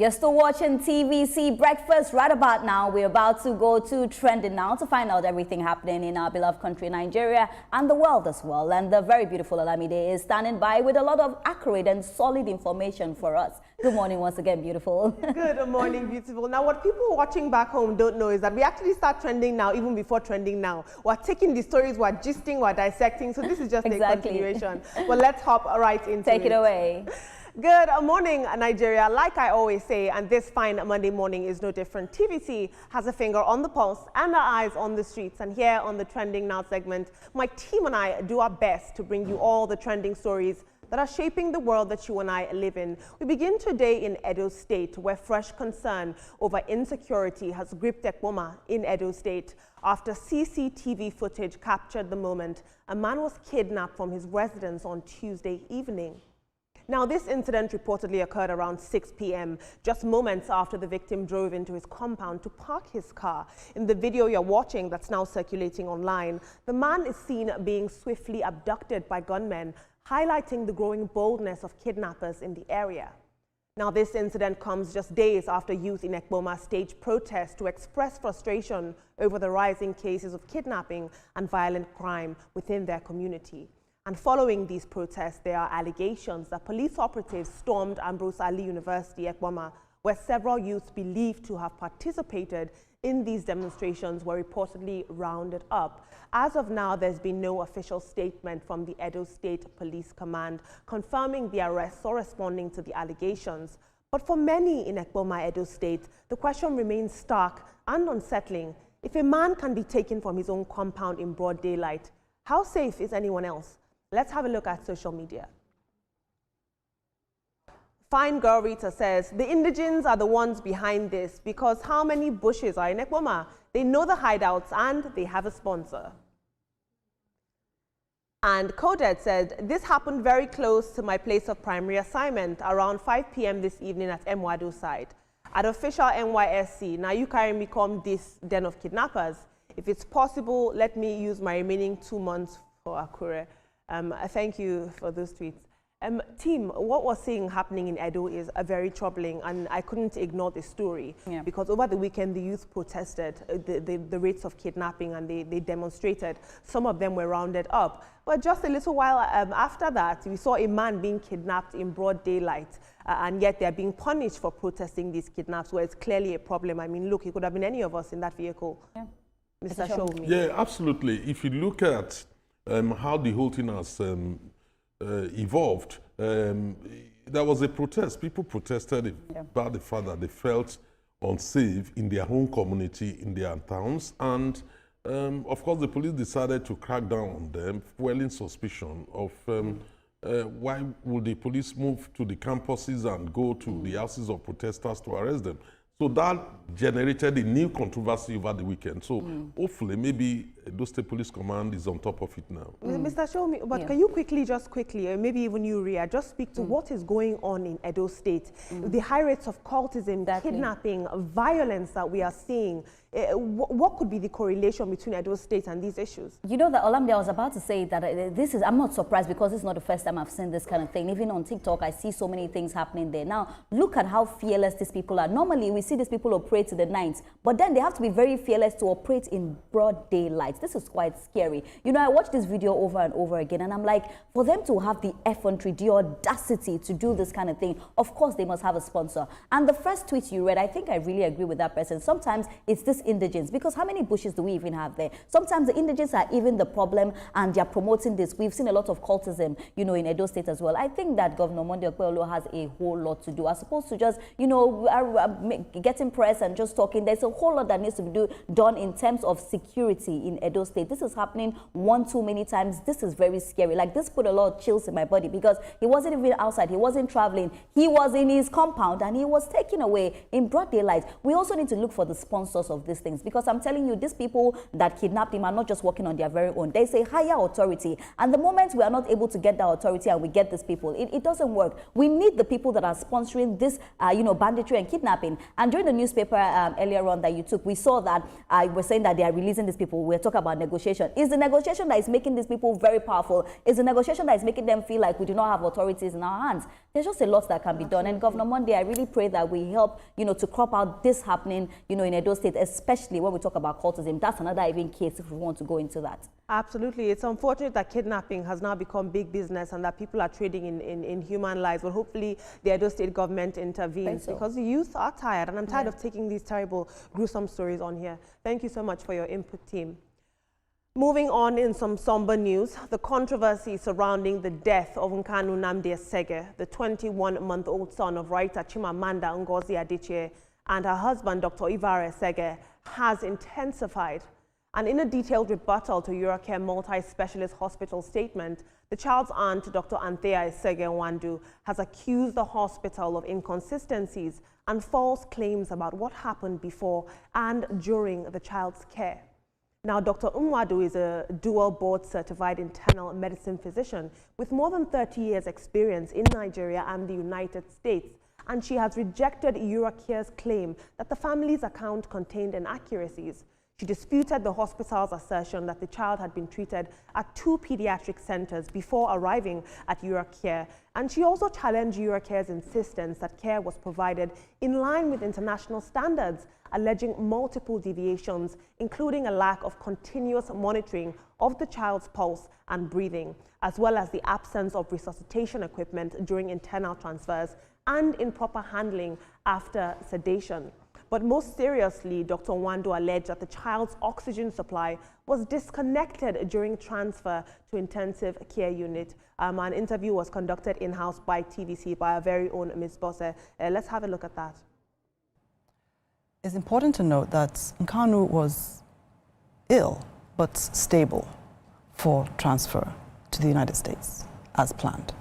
You're still watching TVC Breakfast. Right about now, we're about to go to Trending Now to find out everything happening in our beloved country, Nigeria, and the world as well. And the very beautiful Olamide is standing by with a lot of accurate and solid information for us. Good morning once again, beautiful. Good morning, beautiful. Now, what people watching back home don't know is that we actually start trending now, even before trending now. We're taking the stories, we're gisting, we're dissecting. So this is just a continuation. Well, let's hop right into it. Take it away. Good morning, Nigeria. Like I always say, and this fine Monday morning is no different. TVC has a finger on the pulse and our eyes on the streets. And here on the Trending Now segment, my team and I do our best to bring you all the trending stories that are shaping the world that you and I live in. We begin today in Edo State, where fresh concern over insecurity has gripped Ekpoma in Edo State after CCTV footage captured the moment a man was kidnapped from his residence on Tuesday evening. Now, this incident reportedly occurred around 6 p.m., just moments after the victim drove into his compound to park his car. In the video you're watching that's now circulating online, the man is seen being swiftly abducted by gunmen, highlighting the growing boldness of kidnappers in the area. Now, this incident comes just days after youth in Ekpoma staged protests to express frustration over the rising cases of kidnapping and violent crime within their community. And following these protests, there are allegations that police operatives stormed Ambrose Ali University, Ekpoma, where several youths believed to have participated in these demonstrations were reportedly rounded up. As of now, there's been no official statement from the Edo State Police Command confirming the arrests or responding to the allegations. But for many in Ekpoma, Edo State, the question remains stark and unsettling. If a man can be taken from his own compound in broad daylight, how safe is anyone else? Let's have a look at social media. Fine Girl Rita says, the indigents are the ones behind this because how many bushes are in Ekpoma? They know the hideouts and they have a sponsor. And Kodet said, this happened very close to my place of primary assignment around 5 p.m. this evening at Mwado side. At official NYSC, now you carry me come this den of kidnappers. If it's possible, let me use my remaining 2 months for Akure. Thank you for those tweets. Team, what we're seeing happening in Edo is very troubling, and I couldn't ignore the story because over the weekend the youth protested the rates of kidnapping, and they demonstrated. Some of them were rounded up. But just a little while after that, we saw a man being kidnapped in broad daylight, and yet they're being punished for protesting these kidnaps, where it's clearly a problem. I mean, look, it could have been any of us in that vehicle. Yeah. Mr. Shomi. Yeah, absolutely. If you look at how the whole thing has evolved, there was a protest. People protested about the fact that they felt unsafe in their home community, in their towns, and of course the police decided to crack down on them, fueling suspicion of why would the police move to the campuses and go to the houses of protesters to arrest them. So that generated a new controversy over the weekend. So hopefully, maybe Edo State Police Command is on top of it now. Mr. Shomi, but can you quickly, maybe even you, Ria, just speak to what is going on in Edo State? The high rates of cultism, kidnapping, violence that we are seeing. What could be the correlation between Edo State and these issues? You know that, Olamide, I was about to say that I'm not surprised because it's not the first time I've seen this kind of thing. Even on TikTok, I see so many things happening there. Now, look at how fearless these people are. Normally, we see these people operate in the night, but then they have to be very fearless to operate in broad daylight. This is quite scary. You know, I watched this video over and over again, and I'm like, for them to have the effrontery, the audacity to do this kind of thing, of course, they must have a sponsor. And the first tweet you read, I think I really agree with that person. Sometimes it's this indigents, because how many bushes do we even have there? Sometimes the indigents are even the problem, and they're promoting this. We've seen a lot of cultism, you know, in Edo State as well. I think that Governor Monday Okpeyolo has a whole lot to do, as opposed to just, you know, getting press and just talking. There's a whole lot that needs to be done in terms of security in Edo State. This is happening one too many times. This is very scary. Like, this put a lot of chills in my body because he wasn't even outside. He wasn't traveling. He was in his compound and he was taken away in broad daylight. We also need to look for the sponsors of these things, because I'm telling you, these people that kidnapped him are not just working on their very own. There's a higher authority. And the moment we are not able to get that authority and we get these people, it doesn't work. We need the people that are sponsoring this, you know, banditry and kidnapping. And during the newspaper earlier on that you took, we saw that we're saying that they are releasing these people. We're talking about negotiation. Is the negotiation that is making these people very powerful? Is the negotiation that is making them feel like we do not have authorities in our hands? There's just a lot that can be done. And Governor Monday, I really pray that we help, to crop out this happening, in Edo State, especially when we talk about cultism. That's another even case if we want to go into that. Absolutely. It's unfortunate that kidnapping has now become big business and that people are trading in human lives. But hopefully the Edo State government intervenes because the youth are tired, and I'm tired of taking these terrible, gruesome stories on here. Thank you so much for your input, team. Moving on in some somber news, the controversy surrounding the death of Nkanu Nnamdi Esege, the 21-month-old son of writer Chimamanda Ngozi Adichie, and her husband, Dr. Ivare Esege, has intensified. And in a detailed rebuttal to Eurocare Multi-Specialist Hospital statement, the child's aunt, Dr. Anthea Esege Nwandu, has accused the hospital of inconsistencies and false claims about what happened before and during the child's care. Now, Dr. Nwandu is a dual board-certified internal medicine physician with more than 30 years' experience in Nigeria and the United States, and she has rejected Eurocare's claim that the family's account contained inaccuracies. She disputed the hospital's assertion that the child had been treated at 2 pediatric centers before arriving at Eurocare, and she also challenged Eurocare's insistence that care was provided in line with international standards, alleging multiple deviations, including a lack of continuous monitoring of the child's pulse and breathing, as well as the absence of resuscitation equipment during internal transfers and improper handling after sedation. But most seriously, Dr. Nwandu alleged that the child's oxygen supply was disconnected during transfer to intensive care unit. An interview was conducted in-house by TVC by our very own Ms. Bosse. Let's have a look at that. It's important to note that Nkanu was ill but stable for transfer to the United States as planned.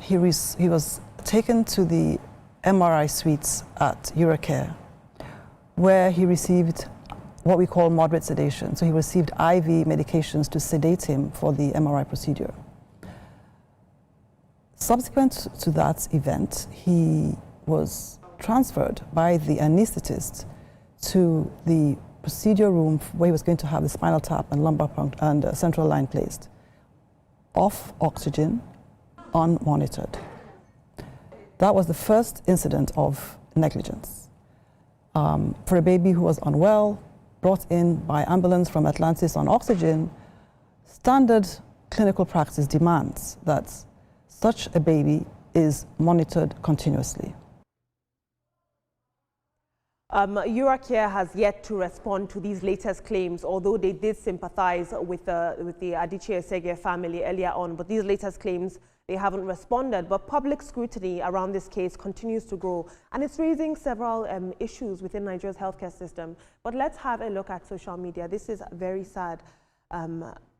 He was taken to the MRI suites at Eurocare, where he received what we call moderate sedation. So he received IV medications to sedate him for the MRI procedure. Subsequent to that event, he was transferred by the anesthetist to the procedure room where he was going to have the spinal tap and lumbar and central line placed, off oxygen, unmonitored. That was the first incident of negligence. For a baby who was unwell, brought in by ambulance from Atlantis on oxygen, standard clinical practice demands that such a baby is monitored continuously. Eurocare has yet to respond to these latest claims, although they did sympathize with the Adichie Esege family earlier on. But these latest claims, they haven't responded. But public scrutiny around this case continues to grow, and it's raising several issues within Nigeria's healthcare system. But let's have a look at social media. This is very sad.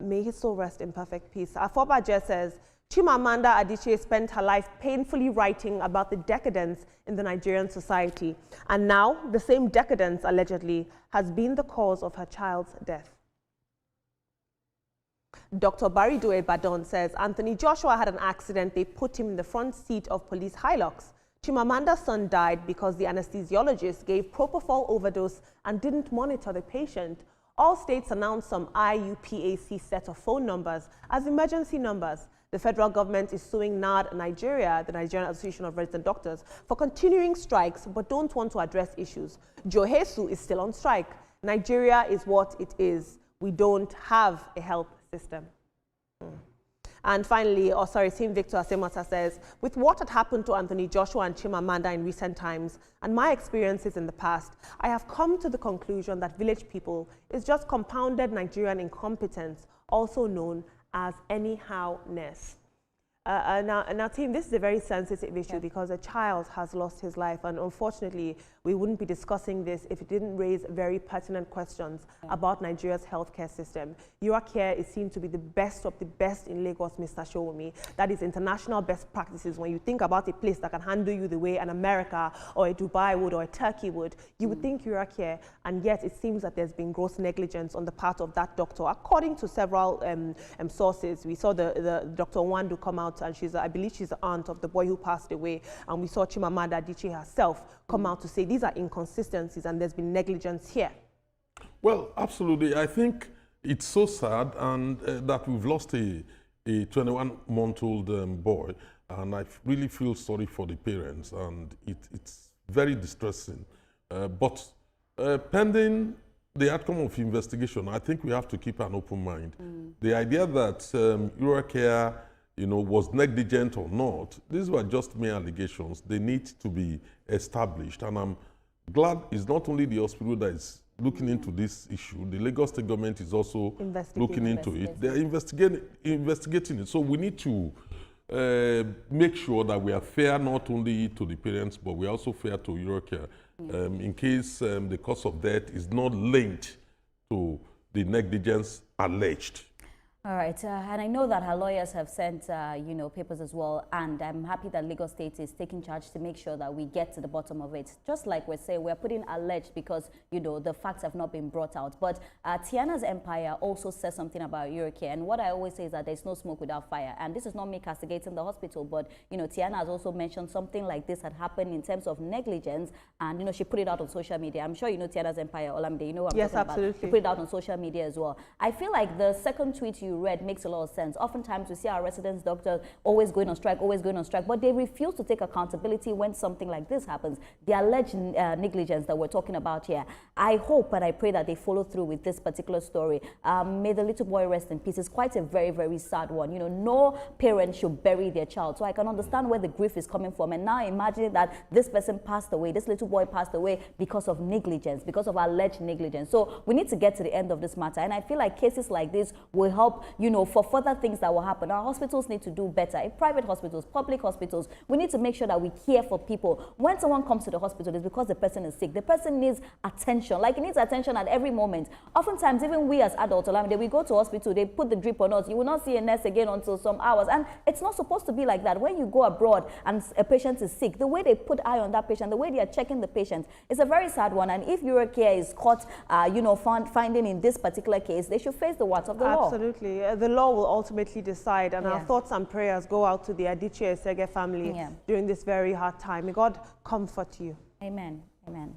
May his soul rest in perfect peace. Afobaje says, Chimamanda Adichie spent her life painfully writing about the decadence in the Nigerian society, and now the same decadence, allegedly, has been the cause of her child's death. Dr. Barido Badon says, Anthony Joshua had an accident. They put him in the front seat of police Hilux. Chimamanda's son died because the anesthesiologist gave propofol overdose and didn't monitor the patient. All states announced some IUPAC set of phone numbers as emergency numbers. The federal government is suing NARD Nigeria, the Nigerian Association of Resident Doctors, for continuing strikes but don't want to address issues. Johesu is still on strike. Nigeria is what it is. We don't have a health system. And finally, Team Victor Asemata says, with what had happened to Anthony Joshua and Chimamanda in recent times and my experiences in the past, I have come to the conclusion that village people is just compounded Nigerian incompetence, also known as anyhowness. Now, team, this is a very sensitive issue because a child has lost his life, and unfortunately, we wouldn't be discussing this if it didn't raise very pertinent questions about Nigeria's healthcare system. Eurocare is seen to be the best of the best in Lagos, Mr. Showumi. That is international best practices. When you think about a place that can handle you the way an America or a Dubai would or a Turkey would, you would think Eurocare, and yet it seems that there's been gross negligence on the part of that doctor. According to several sources, we saw the Dr. Nwandu come out out, and I believe she's the aunt of the boy who passed away. And we saw Chimamanda Adichie herself come out to say these are inconsistencies and there's been negligence here. Well, absolutely. I think it's so sad and that we've lost a 21-month-old boy, and I really feel sorry for the parents, and it's very distressing. But pending the outcome of investigation, I think we have to keep an open mind. The idea that Eurocare, was negligent or not, these were just mere allegations. They need to be established, and I'm glad it's not only the hospital that is looking into this issue. The Lagos State government is also looking into it. They're investigating it. So we need to make sure that we are fair not only to the parents, but we are also fair to Eurocare in case the cause of death is not linked to the negligence alleged. All right, and I know that her lawyers have sent, papers as well, and I'm happy that Lagos State is taking charge to make sure that we get to the bottom of it. Just like we're saying, we're putting alleged because, the facts have not been brought out. But Tiana's Empire also says something about Eurocare, and what I always say is that there's no smoke without fire. And this is not me castigating the hospital, but, Tiana has also mentioned something like this had happened in terms of negligence, and, she put it out on social media. I'm sure you know Tiana's Empire, Olamide, you know what I'm talking absolutely. about. She put it out on social media as well. I feel like the second tweet you read makes a lot of sense. Oftentimes we see our residents doctors always going on strike, but they refuse to take accountability when something like this happens. The alleged negligence that we're talking about here. I hope and I pray that they follow through with this particular story. May the little boy rest in peace. It's quite a very, very sad one. No parent should bury their child. So I can understand where the grief is coming from. And now imagine that this person passed away, this little boy passed away because of negligence, because of alleged negligence. So we need to get to the end of this matter. And I feel like cases like this will help, for further things that will happen. Our hospitals need to do better. In private hospitals, public hospitals, we need to make sure that we care for people. When someone comes to the hospital, it's because the person is sick. The person needs attention. Like, he needs attention at every moment. Oftentimes, even we as adults, we go to hospital, they put the drip on us. You will not see a nurse again until some hours. And it's not supposed to be like that. When you go abroad and a patient is sick, the way they put eye on that patient, the way they are checking the patient, it's a very sad one. And if Eurocare is caught, finding in this particular case, they should face the words of the law. Absolutely. The law will ultimately decide, and our thoughts and prayers go out to the Adichie Esege family during this very hard time. May God comfort you. Amen. Amen.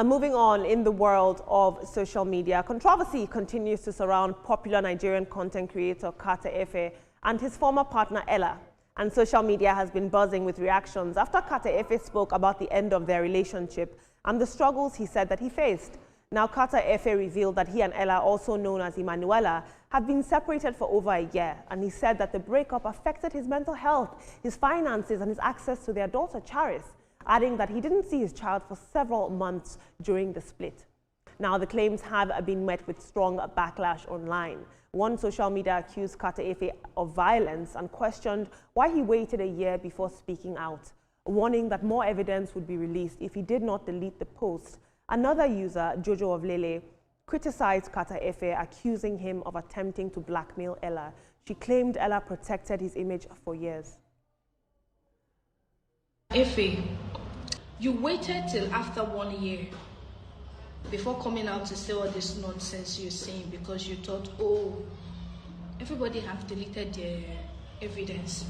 Moving on, in the world of social media, controversy continues to surround popular Nigerian content creator Kata Efe and his former partner Ella. And social media has been buzzing with reactions after Kata Efe spoke about the end of their relationship and the struggles he said that he faced. Now, Kata Efe revealed that he and Ella, also known as Emanuela, have been separated for over a year, and he said that the breakup affected his mental health, his finances, and his access to their daughter, Charis, adding that he didn't see his child for several months during the split. Now, the claims have been met with strong backlash online. One social media accused Kata Efe of violence and questioned why he waited a year before speaking out, warning that more evidence would be released if he did not delete the post. Another user, Jojo of Lele, criticized Kata Efe, accusing him of attempting to blackmail Ella. She claimed Ella protected his image for years. Efe, you waited till after 1 year before coming out to say all this nonsense you're saying because you thought, oh, everybody have deleted their evidence.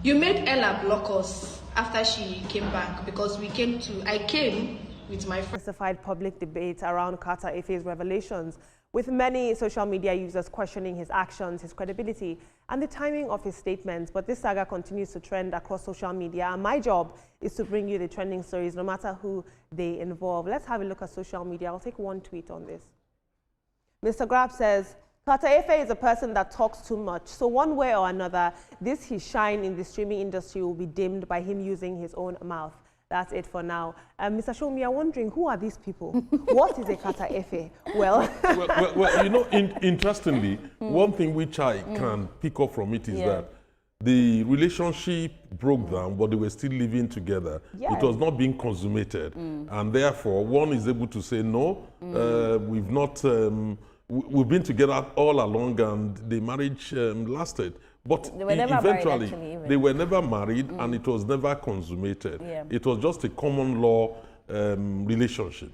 You made Ella block us after she came back because I came with my justified public debate around Kata Efe's revelations, with many social media users questioning his actions, his credibility, and the timing of his statements. But this saga continues to trend across social media, and my job is to bring you the trending stories, no matter who they involve. Let's have a look at social media. I'll take one tweet on this. Mr. Grab says, Kata Efe is a person that talks too much, so one way or another, his shine in the streaming industry will be dimmed by him using his own mouth. That's it for now. Mr. Shomi, I'm wondering, who are these people? What is a Kata Efe? Well, interestingly, one thing which I can pick up from it is that the relationship broke down, but they were still living together. Yes. It was not being consummated. And therefore, one is able to say, no, we've not, we've been together all along, and the marriage lasted. But they were never eventually, married, they were never married, and it was never consummated. Yeah. It was just a common law relationship.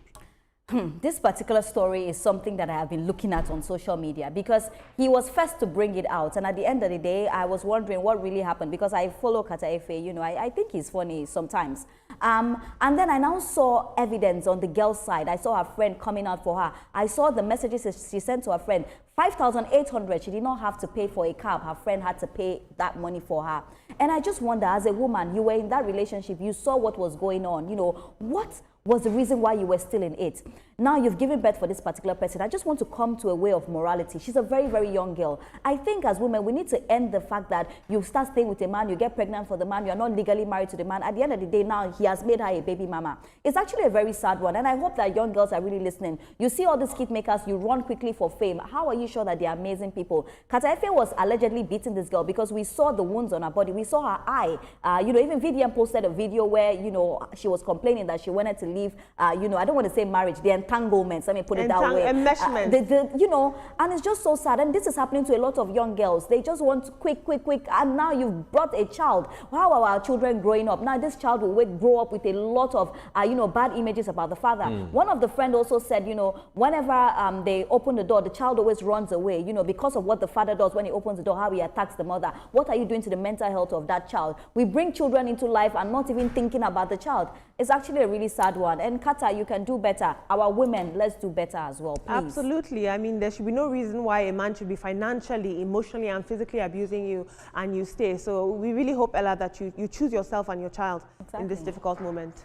This particular story is something that I have been looking at on social media because he was first to bring it out. And at the end of the day, I was wondering what really happened because I follow Kata Efe, you know, I think he's funny sometimes. And then I now saw evidence on the girl's side. I saw her friend coming out for her. I saw the messages she sent to her friend. 5,800, she did not have to pay for a cab. Her friend had to pay that money for her. And I just wonder, as a woman, you were in that relationship, you saw what was going on, you know, what was the reason why you were still in it? Now you've given birth for this particular person. I just want to come to a way of morality. She's a very, very young girl. I think as women, we need to end the fact that you start staying with a man, you get pregnant for the man, you're not legally married to the man. At the end of the day, now he has made her a baby mama. It's actually a very sad one. And I hope that young girls are really listening. You see all these kid makers, you run quickly for fame. How are you sure that they're amazing people? Kata Efe was allegedly beating this girl because we saw the wounds on her body. We saw her eye. You know, even VDM posted a video where, you know, she was complaining that she wanted to leave, you know, I don't want to say marriage, the entanglements, let me put it that way. Enmeshment. You know, and it's just so sad. And this is happening to a lot of young girls. They just want quick. And now you've brought a child. How are our children growing up? Now this child will grow up with a lot of, you know, bad images about the father. One of the friends also said, you know, whenever they open the door, the child always runs away, you know, because of what the father does when he opens the door, how he attacks the mother. What are you doing to the mental health of that child? We bring children into life and not even thinking about the child. It's actually a really sad one. And Kata, you can do better. Our women, let's do better as well, please. Absolutely. I mean, there should be no reason why a man should be financially, emotionally, and physically abusing you and you stay. So we really hope, Ella, that you choose yourself and your child in this difficult moment.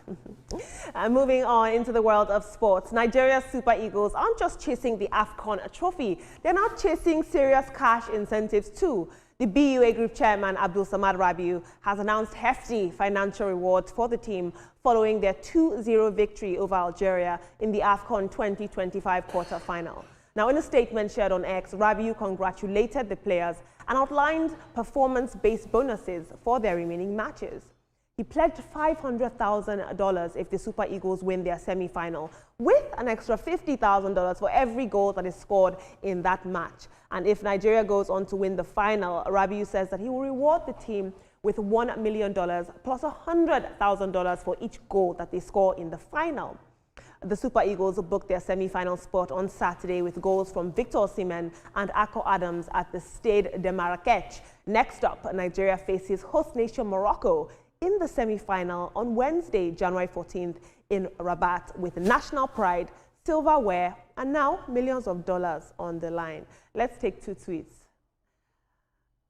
Moving on into the world of sports, Nigeria's Super Eagles aren't just chasing the AFCON trophy. They're now chasing serious cash incentives too. The BUA Group Chairman, Abdul Samad Rabiu, has announced hefty financial rewards for the team following their 2-0 victory over Algeria in the AFCON 2025 quarter-final. Now, in a statement shared on X, Rabiu congratulated the players and outlined performance-based bonuses for their remaining matches. He pledged $500,000 if the Super Eagles win their semi-final, with an extra $50,000 for every goal that is scored in that match. And if Nigeria goes on to win the final, Rabiu says that he will reward the team with $1 million plus $100,000 for each goal that they score in the final. The Super Eagles booked their semi-final spot on Saturday with goals from Victor Osimhen and Akko Adams at the Stade de Marrakech. Next up, Nigeria faces host nation Morocco in the semi-final on Wednesday, January 14th in Rabat, with national pride, silverware, and now millions of dollars on the line. Let's take two tweets.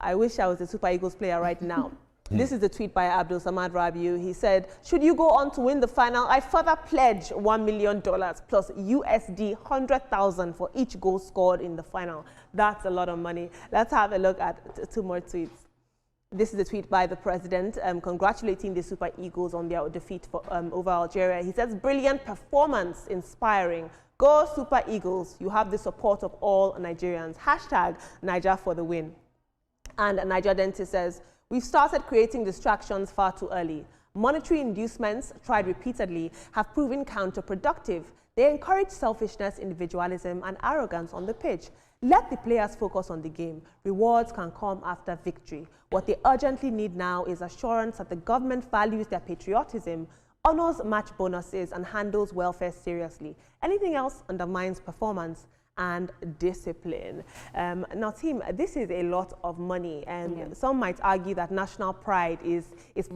I wish I was a Super Eagles player right now. This is the tweet by Abdul Samad Rabiu. He said, should you go on to win the final, I further pledge $1 million plus USD 100,000 for each goal scored in the final. That's a lot of money. Let's have a look at two more tweets. This is a tweet by the president congratulating the Super Eagles on their defeat over Algeria. He says, brilliant performance, inspiring. Go Super Eagles. You have the support of all Nigerians. Hashtag Niger for the win. And Niger Dentist says, we've started creating distractions far too early. Monetary inducements, tried repeatedly, have proven counterproductive. They encourage selfishness, individualism, and arrogance on the pitch. Let the players focus on the game. Rewards can come after victory. What they urgently need now is assurance that the government values their patriotism, honors match bonuses, and handles welfare seriously. Anything else undermines performance and discipline. Now, team, this is a lot of money, and some might argue that national pride is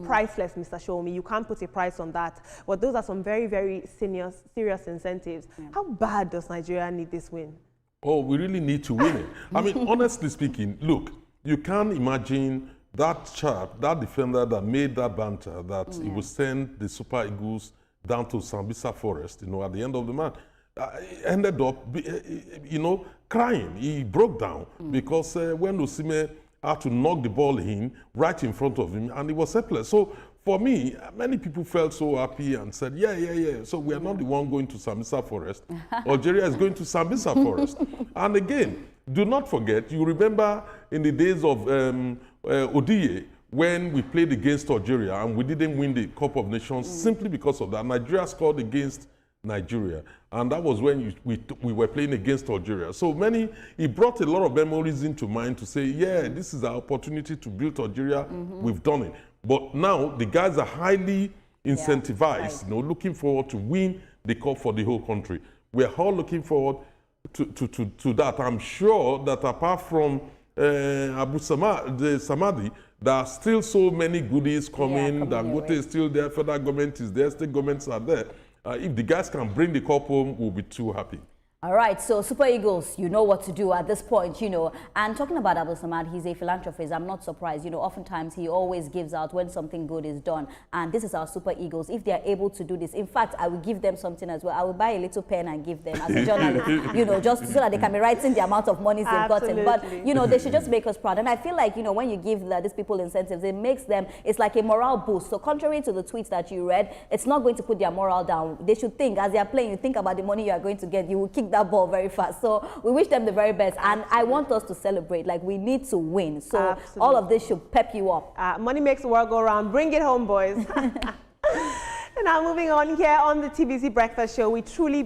priceless, Mr. Shomi. You can't put a price on that. But those are some very, very serious incentives. How bad does Nigeria need this win? Oh, we really need to win it. I mean, honestly speaking, look, you can't imagine that chap, that defender that made that banter, that he would send the Super Eagles down to Sambisa Forest, you know, at the end of the match. Ended up, you know, crying. He broke down because when Osimhen had to knock the ball in right in front of him, and it was helpless. So for me, many people felt so happy and said, yeah. So we are not the one going to Sambisa Forest. Algeria is going to Sambisa Forest. And again, do not forget, you remember in the days of Odiye, when we played against Algeria and we didn't win the Cup of Nations simply because of that. Nigeria scored against Nigeria, and that was when we were playing against Algeria. So it brought a lot of memories into mind to say, yeah, this is our opportunity to build Algeria. We've done it. But now the guys are highly incentivized, you know, looking forward to win the cup for the whole country. we're all looking forward to that. I'm sure that apart from Abu Samadi, there are still so many goodies coming. Dangote is still there, federal government is there, state governments are there. If the guys can bring the cup home, we'll be too happy. All right, so Super Eagles, you know what to do at this point, you know. And talking about Abdul Samad, he's a philanthropist. I'm not surprised. You know, oftentimes he always gives out when something good is done. And this is our Super Eagles. If they are able to do this, in fact, I will give them something as well. I will buy a little pen and give them as a journalist, you know, just so that they can be writing the amount of money they've gotten. But, you know, they should just make us proud. And I feel like, you know, when you give these people incentives, it makes them, it's like a morale boost. So contrary to the tweets that you read, it's not going to put their morale down. They should think, as they are playing, you think about the money you are going to get, you will kick that ball very fast. So we wish them the very best. And I want us to celebrate. Like, we need to win. So all of this should pep you up. Money makes the world go round. Bring it home, boys. And now moving on here on the TVC Breakfast Show, we truly